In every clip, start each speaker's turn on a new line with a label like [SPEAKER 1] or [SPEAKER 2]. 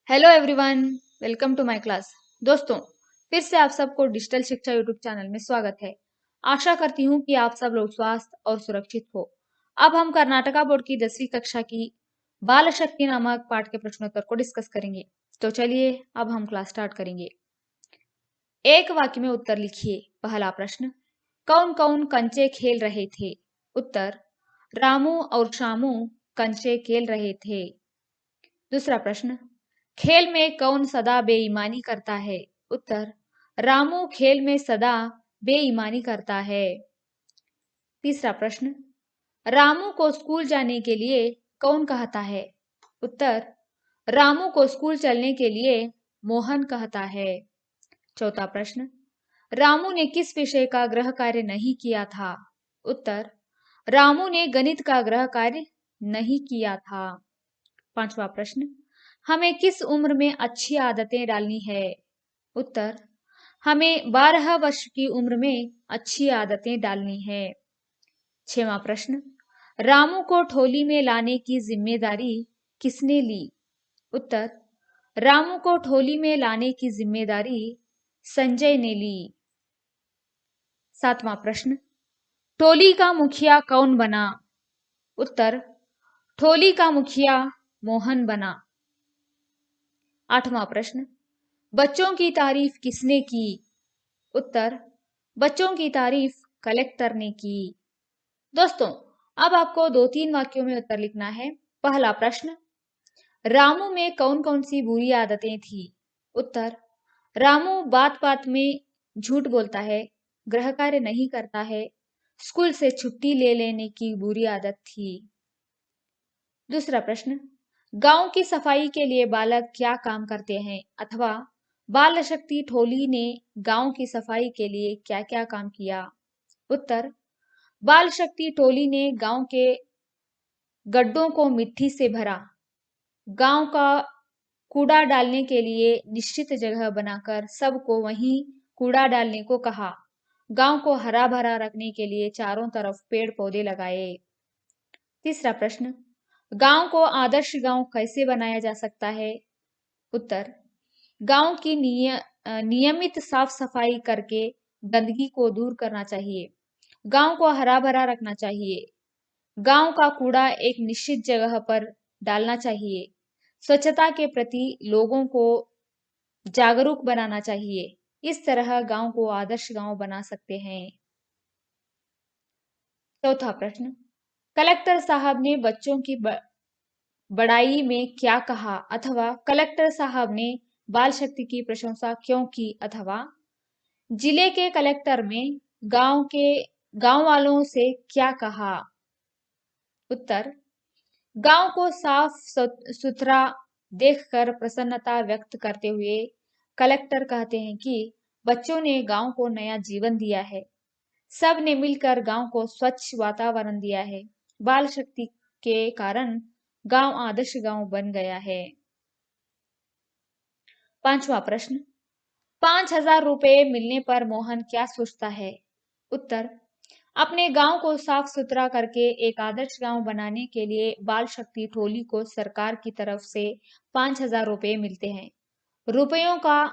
[SPEAKER 1] Hello everyone, welcome to my class. दोस्तों, फिर से आप सबको डिजिटल शिक्षा यूट्यूब चैनल में स्वागत है। आशा करती हूँ कि आप सब लोग स्वस्थ और सुरक्षित हो। अब हम कर्नाटका बोर्ड की 10वीं कक्षा की बाल शक्ति नामक पाठ के प्रश्नोत्तर को डिस्कस करेंगे। तो चलिए अब हम क्लास स्टार्ट करेंगे। एक वाक्य में उत्तर लिखिए। पहला प्रश्न, कौन कौन कंचे खेल रहे थे? उत्तर, रामू और शामू कंचे खेल रहे थे। दूसरा प्रश्न, खेल में कौन सदा बेईमानी करता है? उत्तर, रामू खेल में सदा बेईमानी करता है। तीसरा प्रश्न, रामू को स्कूल जाने के लिए कौन कहता है? उत्तर, रामू को स्कूल चलने के लिए मोहन कहता है। चौथा प्रश्न, रामू ने किस विषय का गृह कार्य नहीं किया था? उत्तर, रामू ने गणित का गृह कार्य नहीं किया था। पांचवा प्रश्न, हमें किस उम्र में अच्छी आदतें डालनी है? उत्तर, हमें 12 वर्ष की उम्र में अच्छी आदतें डालनी है। छठवां प्रश्न, रामू को ठोली में लाने की जिम्मेदारी किसने ली? उत्तर, रामू को ठोली में लाने की जिम्मेदारी संजय ने ली। सातवां प्रश्न, टोली का मुखिया कौन बना? उत्तर, ठोली का मुखिया मोहन बना। आठवां प्रश्न, बच्चों की तारीफ किसने की? उत्तर, बच्चों की तारीफ कलेक्टर ने की। दोस्तों, अब आपको 2-3 वाक्यों में उत्तर लिखना है। पहला प्रश्न, रामू में कौन कौन सी बुरी आदतें थी? उत्तर, रामू बात बात में झूठ बोलता है, गृह कार्य नहीं करता है, स्कूल से छुट्टी ले लेने की बुरी आदत थी। दूसरा प्रश्न, गांव की सफाई के लिए बालक क्या काम करते हैं? अथवा बाल शक्ति ठोली ने गांव की सफाई के लिए क्या क्या काम किया? उत्तर, बाल शक्ति टोली ने गांव के गड्ढों को मिट्टी से भरा, गांव का कूड़ा डालने के लिए निश्चित जगह बनाकर सबको वहीं कूड़ा डालने को कहा, गांव को हरा भरा रखने के लिए चारों तरफ पेड़ पौधे लगाए। तीसरा प्रश्न, गांव को आदर्श गांव कैसे बनाया जा सकता है? उत्तर, गांव की नियमित साफ सफाई करके गंदगी को दूर करना चाहिए, गांव को हरा भरा रखना चाहिए, गांव का कूड़ा एक निश्चित जगह पर डालना चाहिए, स्वच्छता के प्रति लोगों को जागरूक बनाना चाहिए। इस तरह गांव को आदर्श गांव बना सकते हैं। चौथा प्रश्न, कलेक्टर साहब ने बच्चों की बड़ाई में क्या कहा? अथवा कलेक्टर साहब ने बाल शक्ति की प्रशंसा क्यों की? अथवा जिले के कलेक्टर में गांव वालों से क्या कहा? उत्तर, गांव को साफ सुथरा देखकर प्रसन्नता व्यक्त करते हुए कलेक्टर कहते हैं कि बच्चों ने गांव को नया जीवन दिया है, सब ने मिलकर गांव को स्वच्छ वातावरण दिया है, बाल शक्ति के कारण गांव आदर्श गांव बन गया है। पांचवा प्रश्न, 5,000 रुपए मिलने पर मोहन क्या सोचता है? उत्तर, अपने गांव को साफ सुथरा करके एक आदर्श गांव बनाने के लिए बाल शक्ति टोली को सरकार की तरफ से 5,000 रुपए मिलते हैं। रुपयों का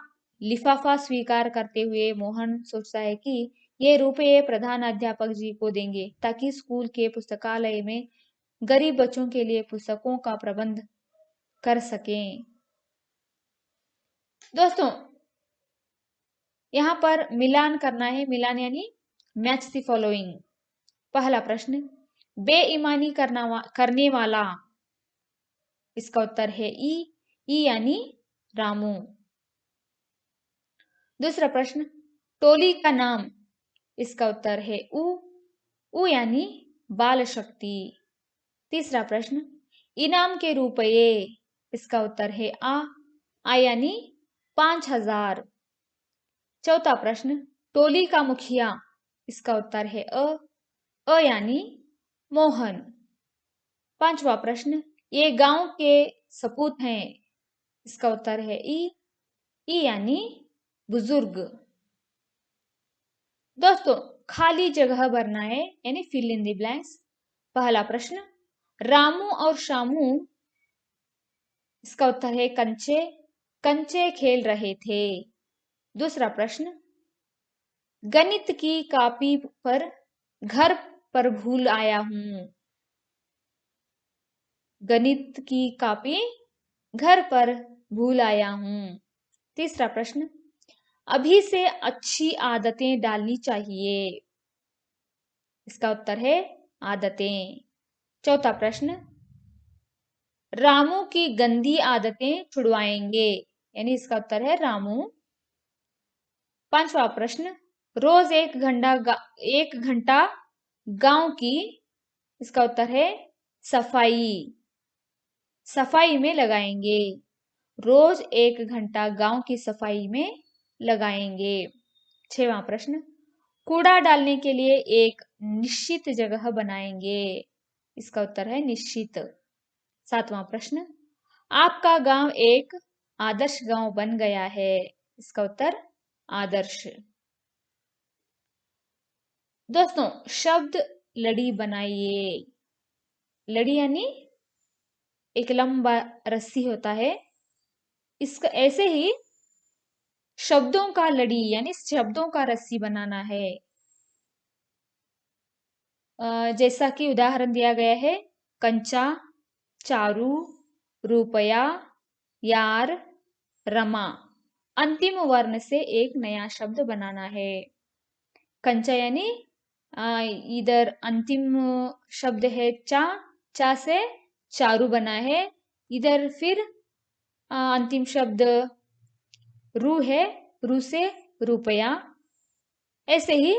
[SPEAKER 1] लिफाफा स्वीकार करते हुए मोहन सोचता है कि ये रुपये प्रधान अध्यापक जी को देंगे ताकि स्कूल के पुस्तकालय में गरीब बच्चों के लिए पुस्तकों का प्रबंध कर सकें। दोस्तों, यहाँ पर मिलान करना है। मिलान यानी मैच द फॉलोइंग। पहला प्रश्न, बेईमानी करने वाला, इसका उत्तर है ई यानी रामू। दूसरा प्रश्न, टोली का नाम, इसका उत्तर है उ यानी बाल शक्ति। तीसरा प्रश्न, इनाम के रुपये, इसका उत्तर है आ यानी 5,000। चौथा प्रश्न, टोली का मुखिया, इसका उत्तर है अ यानी मोहन। पांचवा प्रश्न, ये गांव के सपूत हैं, इसका उत्तर है ई यानी बुजुर्ग। दोस्तों, खाली जगह भरना है यानी फिल इन द ब्लैंक्स। पहला प्रश्न, रामू और शामू, इसका उत्तर है कंचे कंचे खेल रहे थे। दूसरा प्रश्न, गणित की कॉपी पर घर पर भूल आया हूं। गणित की कॉपी घर पर भूल आया हूं। तीसरा प्रश्न, अभी से अच्छी आदतें डालनी चाहिए। इसका उत्तर है आदतें। चौथा प्रश्न, रामू की गंदी आदतें छुड़वाएंगे, यानी इसका उत्तर है रामू। पांचवा प्रश्न, रोज एक घंटा गांव की, इसका उत्तर है सफाई, सफाई में लगाएंगे। रोज 1 घंटा गांव की सफाई में लगाएंगे। छठवां प्रश्न, कूड़ा डालने के लिए एक निश्चित जगह बनाएंगे। इसका उत्तर है निश्चित। सातवां प्रश्न, आपका गांव एक आदर्श गांव बन गया है। इसका उत्तर आदर्श। दोस्तों, शब्द लड़ी बनाइए। लड़ी यानी एक लंबा रस्सी होता है, इसका ऐसे ही शब्दों का लड़ी यानी शब्दों का रस्सी बनाना है। जैसा कि उदाहरण दिया गया है, कंचा, चारू, रुपया, यार, रमा। अंतिम वर्ण से एक नया शब्द बनाना है। कंचा यानी इधर अंतिम शब्द है चा, चा से चारू बना है। इधर फिर अंतिम शब्द रू है, रू से रुपया। ऐसे ही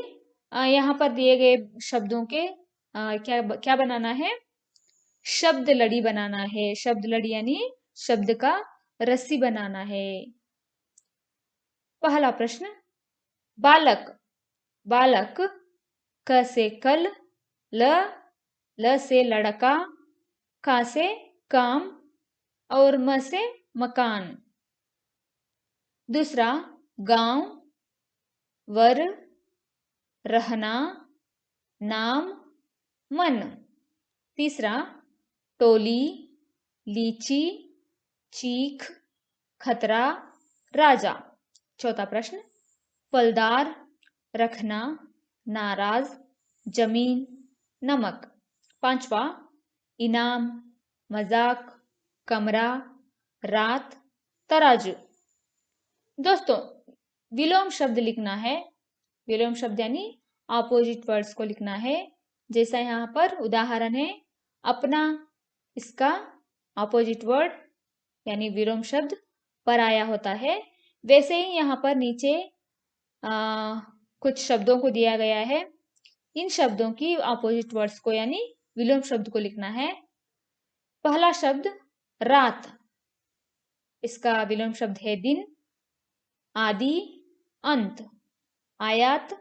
[SPEAKER 1] यहाँ पर दिए गए शब्दों के क्या क्या बनाना है, शब्द लड़ी बनाना है। शब्द लड़ी यानी शब्द का रस्सी बनाना है। पहला प्रश्न, बालक। बालक, क से कल, ल से लड़का, का से काम और म से मकान। दूसरा, गांव, वर, रहना, नाम, मन। तीसरा, टोली, लीची, चीख, खतरा, राजा। चौथा प्रश्न, फलदार, रखना, नाराज, जमीन, नमक। पांचवा, इनाम, मजाक, कमरा, रात, तराजू। दोस्तों, विलोम शब्द लिखना है। विलोम शब्द यानी ऑपोजिट वर्ड्स को लिखना है। जैसा यहाँ पर उदाहरण है, अपना, इसका ऑपोजिट वर्ड यानी विलोम शब्द पराया होता है। वैसे ही यहाँ पर नीचे कुछ शब्दों को दिया गया है। इन शब्दों की ऑपोजिट वर्ड्स को यानी विलोम शब्द को लिखना है। पहला शब्द रात, इसका विलोम शब्द है दिन। आदि, अंत। आयात,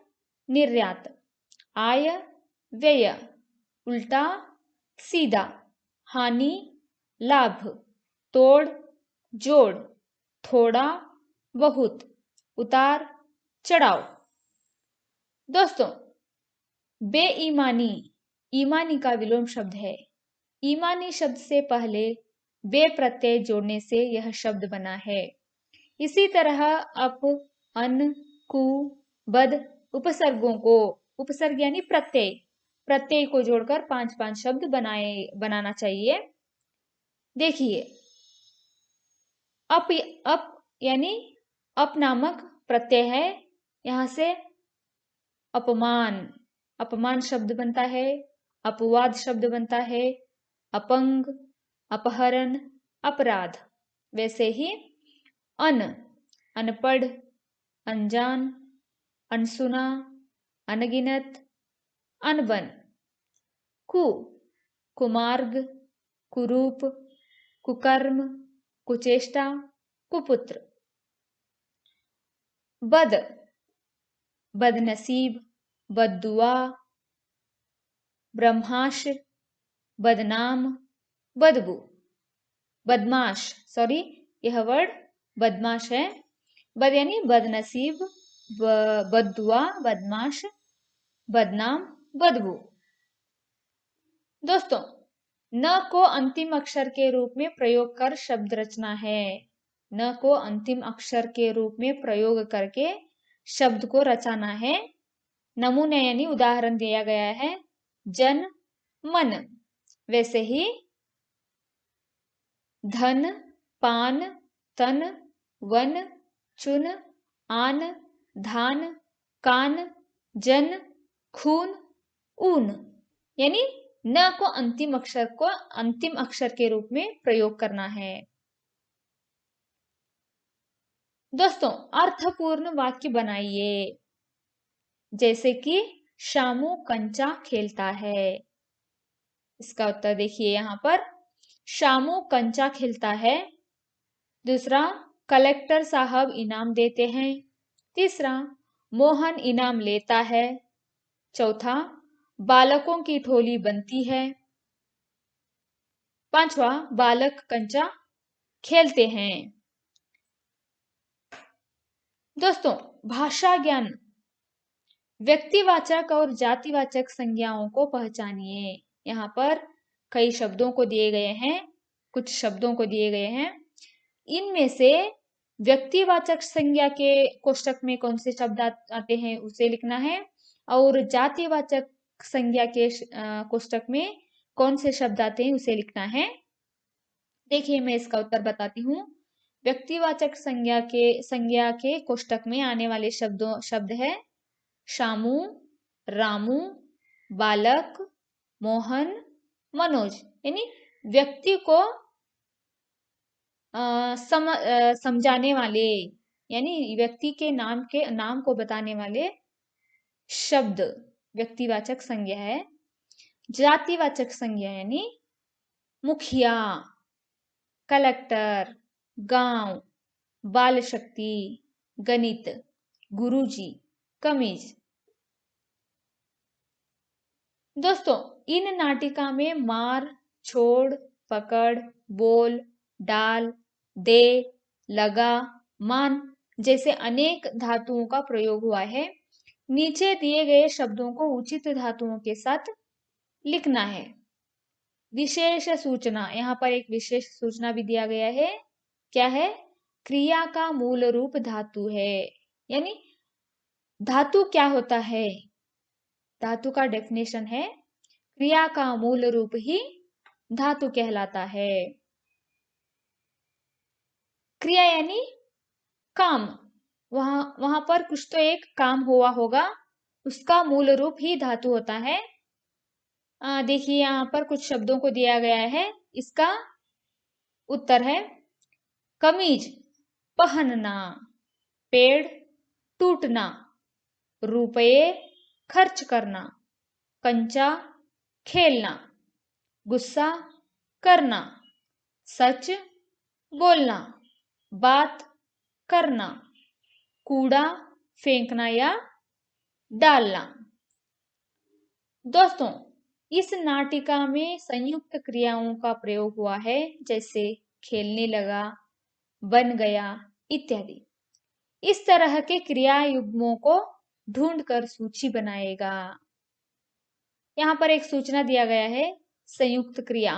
[SPEAKER 1] निर्यात। आय, व्यय। उल्टा, सीधा। हानि, लाभ। तोड़, जोड़। थोड़ा, बहुत। उतार, चढ़ाव। दोस्तों, बेईमानी, ईमानी का विलोम शब्द है। ईमानी शब्द से पहले बे प्रत्यय जोड़ने से यह शब्द बना है। इसी तरह अप, अन, कु, बद उपसर्गों को, उपसर्ग यानी प्रत्यय, प्रत्यय को जोड़कर 5-5 शब्द बनाना चाहिए। देखिए, अप यानी अप नामक प्रत्यय है, यहां से अपमान, अपमान शब्द बनता है। अपवाद शब्द बनता है। अपंग, अपहरण, अपराध। वैसे ही अन, अनपढ़, अनजान, अनसुना, अनगिनत, अनबन। कु, कुमार्ग, कुरूप, कुकर्म, कुचेष्टा, कुपुत्र। बद, बदनसीब, बददुआ, ब्रह्माश, बदनाम, बदबू। बदमाश, सॉरी, यह वर्ड बदमाश है। बद यानी बदनसीब, बददुआ, बदमाश, बदनाम, बदबू। दोस्तों, न को अंतिम अक्षर के रूप में प्रयोग कर शब्द रचना है। न को अंतिम अक्षर के रूप में प्रयोग करके शब्द को रचाना है। नमूने यानी उदाहरण दिया गया है जन मन। वैसे ही धन, पान, तन, वन, चुन, आन, धान, कान, जन, खून, ऊन यानी न को अंतिम अक्षर के रूप में प्रयोग करना है। दोस्तों, अर्थपूर्ण वाक्य बनाइए। जैसे कि शामू कंचा खेलता है। इसका उत्तर देखिए यहाँ पर, शामू कंचा खेलता है। दूसरा, कलेक्टर साहब इनाम देते हैं। तीसरा, मोहन इनाम लेता है। चौथा, बालकों की टोली बनती है। पांचवा, बालक कंचा खेलते हैं। दोस्तों, भाषा ज्ञान, व्यक्तिवाचक और जातिवाचक संज्ञाओं को पहचानिए। यहाँ पर कई शब्दों को दिए गए हैं, कुछ शब्दों को दिए गए हैं। इनमें से व्यक्तिवाचक संज्ञा के कोष्टक में कौन से शब्द आते हैं उसे लिखना है, और जातिवाचक संज्ञा के कोष्टक में कौन से शब्द आते हैं उसे लिखना है। देखिए, मैं इसका उत्तर बताती हूँ। व्यक्तिवाचक संज्ञा के कोष्टक में आने वाले शब्द है शामू, रामू, बालक, मोहन, मनोज। यानी व्यक्ति को समझाने वाले, यानी व्यक्ति के नाम को बताने वाले शब्द व्यक्तिवाचक संज्ञा है। जातिवाचक संज्ञा यानी मुखिया, कलेक्टर, गांव, बाल शक्ति, गणित, गुरुजी, कमीज। दोस्तों, इन नाटिका में मार, छोड़, पकड़, बोल, डाल, दे, लगा, मान जैसे अनेक धातुओं का प्रयोग हुआ है। नीचे दिए गए शब्दों को उचित धातुओं के साथ लिखना है। विशेष सूचना, यहाँ पर एक विशेष सूचना भी दिया गया है। क्या है? क्रिया का मूल रूप धातु है। यानी धातु क्या होता है? धातु का डेफिनेशन है क्रिया का मूल रूप ही धातु कहलाता है। क्रिया यानी काम, वहां पर कुछ तो एक काम हुआ होगा, उसका मूल रूप ही धातु होता है। देखिए, यहाँ पर कुछ शब्दों को दिया गया है। इसका उत्तर है कमीज पहनना, पेड़ टूटना, रुपये खर्च करना, कंचा खेलना, गुस्सा करना, सच बोलना, बात करना, कूड़ा फेंकना या डालना। दोस्तों, इस नाटिका में संयुक्त क्रियाओं का प्रयोग हुआ है, जैसे खेलने लगा, बन गया इत्यादि। इस तरह के क्रिया युग्मों को ढूंढकर सूची बनाएगा। यहाँ पर एक सूचना दिया गया है, संयुक्त क्रिया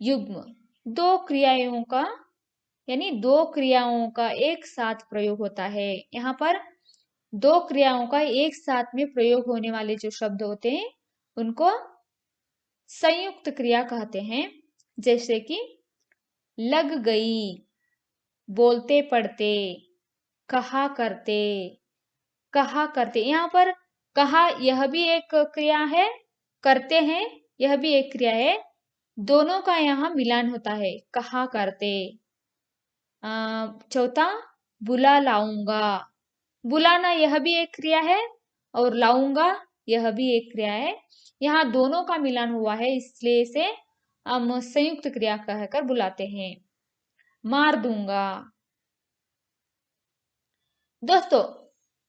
[SPEAKER 1] युग्म दो क्रियाओं का एक साथ प्रयोग होता है। यहाँ पर दो क्रियाओं का एक साथ में प्रयोग होने वाले जो शब्द होते हैं उनको संयुक्त क्रिया कहते हैं। जैसे कि लग गई, बोलते पढ़ते, कहा करते। यहाँ पर कहा यह भी एक क्रिया है, करते हैं यह भी एक क्रिया है, दोनों का यहाँ मिलान होता है, कहा करते। चौथा, बुला लाऊंगा, बुलाना यह भी एक क्रिया है और लाऊंगा यह भी एक क्रिया है। यहाँ दोनों का मिलान हुआ है, इसलिए इसे हम संयुक्त क्रिया कहकर बुलाते हैं। मार दूंगा। दोस्तों,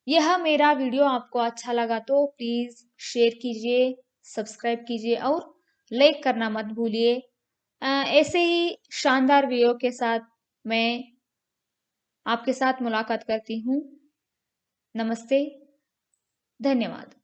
[SPEAKER 1] यह मेरा वीडियो आपको अच्छा लगा तो प्लीज शेयर कीजिए, सब्सक्राइब कीजिए और लाइक करना मत भूलिए। ऐसे ही शानदार वीडियो के साथ मैं आपके साथ मुलाकात करती हूँ। नमस्ते, धन्यवाद।